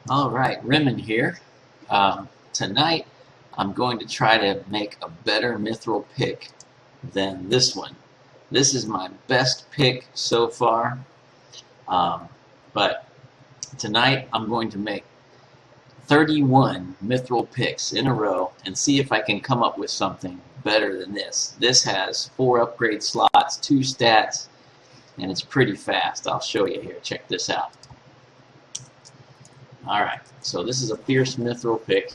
All right, Rimmon here. Tonight I'm going to try to make a better mithril pick than this one. This is my best pick so far, but tonight I'm going to make 31 mithril picks in a row and see if I can come up with something better than this. This has 4 upgrade slots, 2 stats, and it's pretty fast. I'll show you here. Check this out. Alright, so this is a fierce mithril pick,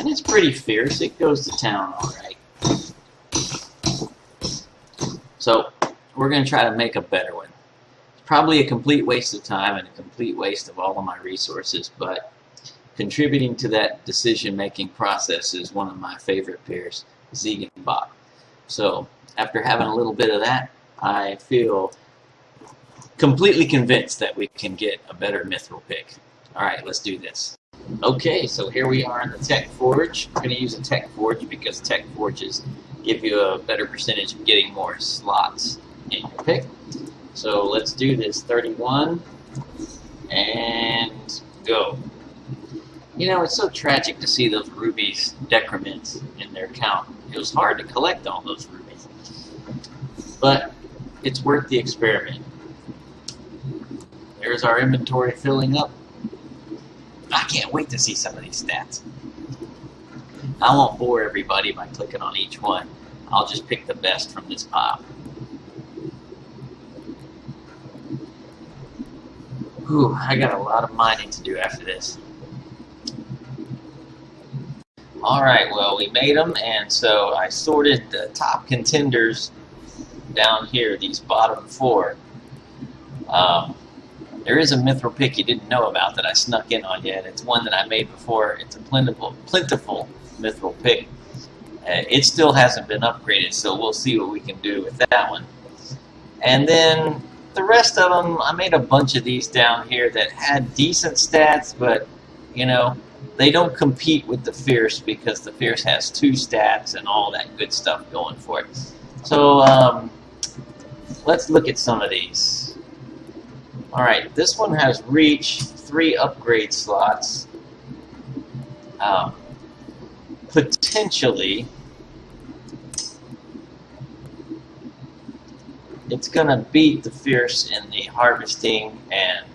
and it's pretty fierce. It goes to town alright. So we're going to try to make a better one. It's probably a complete waste of time and a complete waste of all of my resources, but contributing to that decision-making process is one of my favorite pairs, Ziegenbach. So after having a little bit of that, I feel completely convinced that we can get a better mithril pick. Alright, let's do this. Okay, so here we are in the Tech Forge. I'm going to use a Tech Forge because Tech Forges give you a better percentage of getting more slots in your pick. So let's do this. 31 and go. You know, it's so tragic to see those rubies decrement in their count. It was hard to collect all those rubies. But it's worth the experiment. There's our inventory filling up. I can't wait to see some of these stats. I won't bore everybody by clicking on each one. I'll just pick the best from this pile. Whew, I got a lot of mining to do after this. Alright, well, we made them, and so I sorted the top contenders down here, these bottom 4. There is a mithril pick you didn't know about that I snuck in on you, and it's one that I made before. It's a plentiful mithril pick. It still hasn't been upgraded, so we'll see what we can do with that one. And then the rest of them, I made a bunch of these down here that had decent stats, but, you know, they don't compete with the Fierce because the Fierce has 2 stats and all that good stuff going for it. So, let's look at some of these. Alright, this one has Reach, 3 upgrade slots. Potentially, it's going to beat the Fierce in the harvesting, and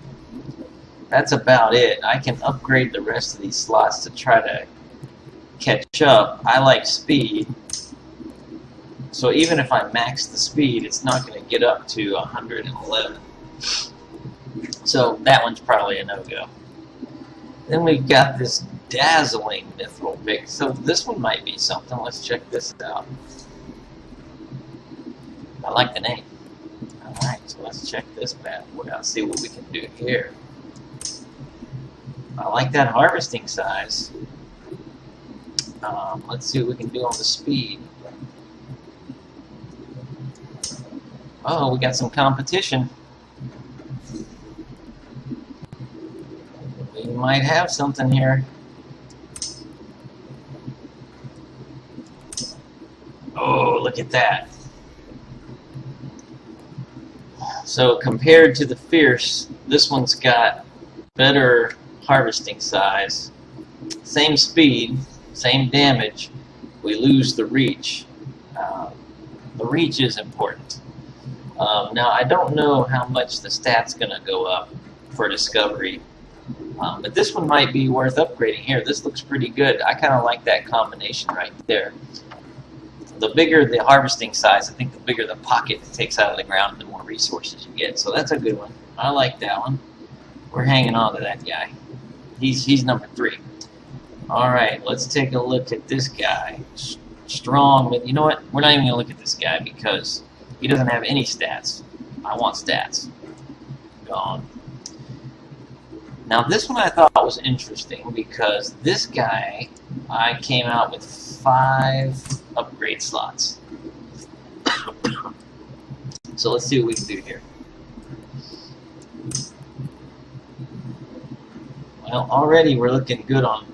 that's about it. I can upgrade the rest of these slots to try to catch up. I like speed, so even if I max the speed, it's not going to get up to 111. So that one's probably a no-go. Then we've got this dazzling mithril pick. So this one might be something. Let's check this out. I like the name. Alright, so let's check this bad boy out, see what we can do here. I like that harvesting size. Let's see what we can do on the speed. Oh, we got some competition. We might have something here. Oh, look at that. So compared to the Fierce, this one's got better harvesting size, same speed, same damage. We lose the reach. The reach is important. Now I don't know how much the stat's going to go up for discovery, but this one might be worth upgrading. Here, this looks pretty good. I kind of like that combination right there. The bigger the harvesting size, I think the bigger the pocket it takes out of the ground, the more resources you get. So that's a good one. I like that one. We're hanging on to that guy. He's number 3. Alright, let's take a look at this guy. Strong, but you know what? We're not even going to look at this guy because he doesn't have any stats. I want stats. Gone. Now this one I thought was interesting because this guy, I came out with 5 upgrade slots. So let's see what we can do here. Well, already we're looking good on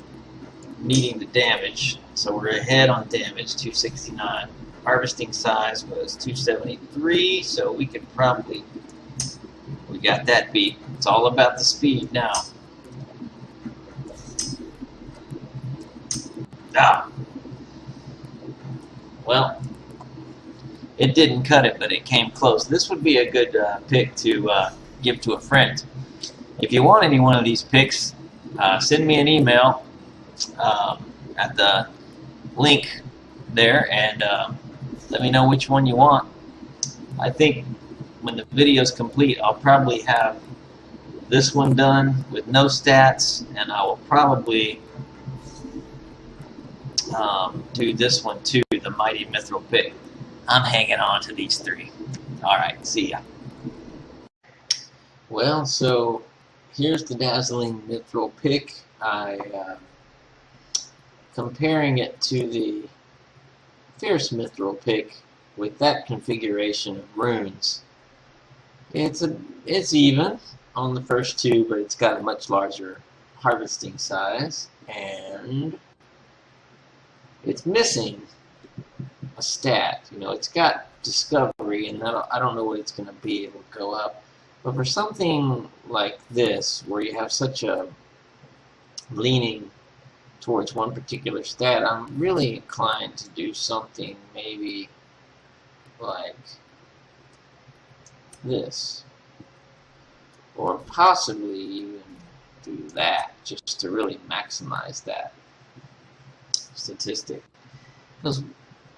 meeting the damage. So we're ahead on damage, 269. Harvesting size was 273, so we could probably, we got that beat. It's all about the speed now. Ah, well, it didn't cut it, but it came close. This would be a good pick to give to a friend. If you want any one of these picks, send me an email at the link there and let me know which one you want. I think when the video is complete, I'll probably have this one done with no stats, and I will probably do this one too, the Mighty Mithril pick. I'm hanging on to these three. Alright, see ya. Well, so here's the Dazzling Mithril pick. Comparing it to the Fierce Mithril pick with that configuration of runes, it's even on the first two, but it's got a much larger harvesting size, and it's missing a stat. You know, it's got discovery, and I don't know what it's going to be able to go up. But for something like this, where you have such a leaning towards one particular stat, I'm really inclined to do something maybe like this, or possibly even do that, just to really maximize that statistic. Because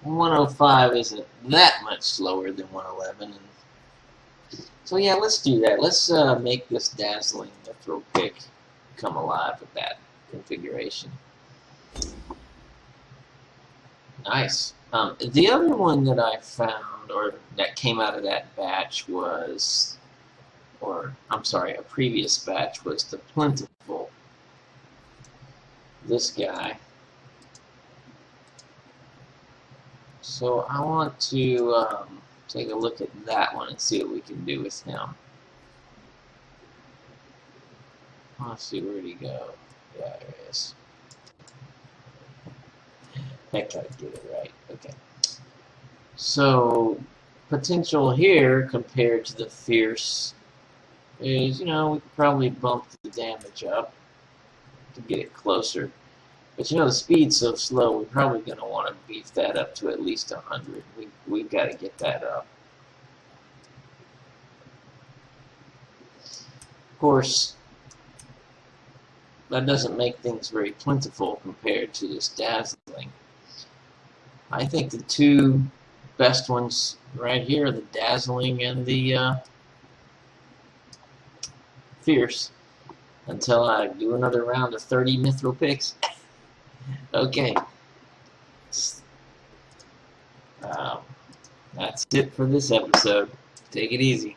105 isn't that much slower than 111, and so yeah, let's do that. Let's make this Dazzling Mithril pick come alive with that configuration. Nice. The other one that I found, or that came out of that batch was, or I'm sorry, a previous batch was the Plentiful. This guy. So I want to take a look at that one and see what we can do with him. Let's see, where'd he go? Yeah, there he is. I gotta get it right. Okay. So potential here compared to the Fierce is, you know, we could probably bump the damage up to get it closer. But you know, the speed's so slow, we're probably going to want to beef that up to at least 100. We've got to get that up. Of course, that doesn't make things very plentiful compared to this Dazzling. I think the two best ones right here are the Dazzling and the Fierce, until I do another round of 30 Mithril picks. Okay. That's it for this episode. Take it easy.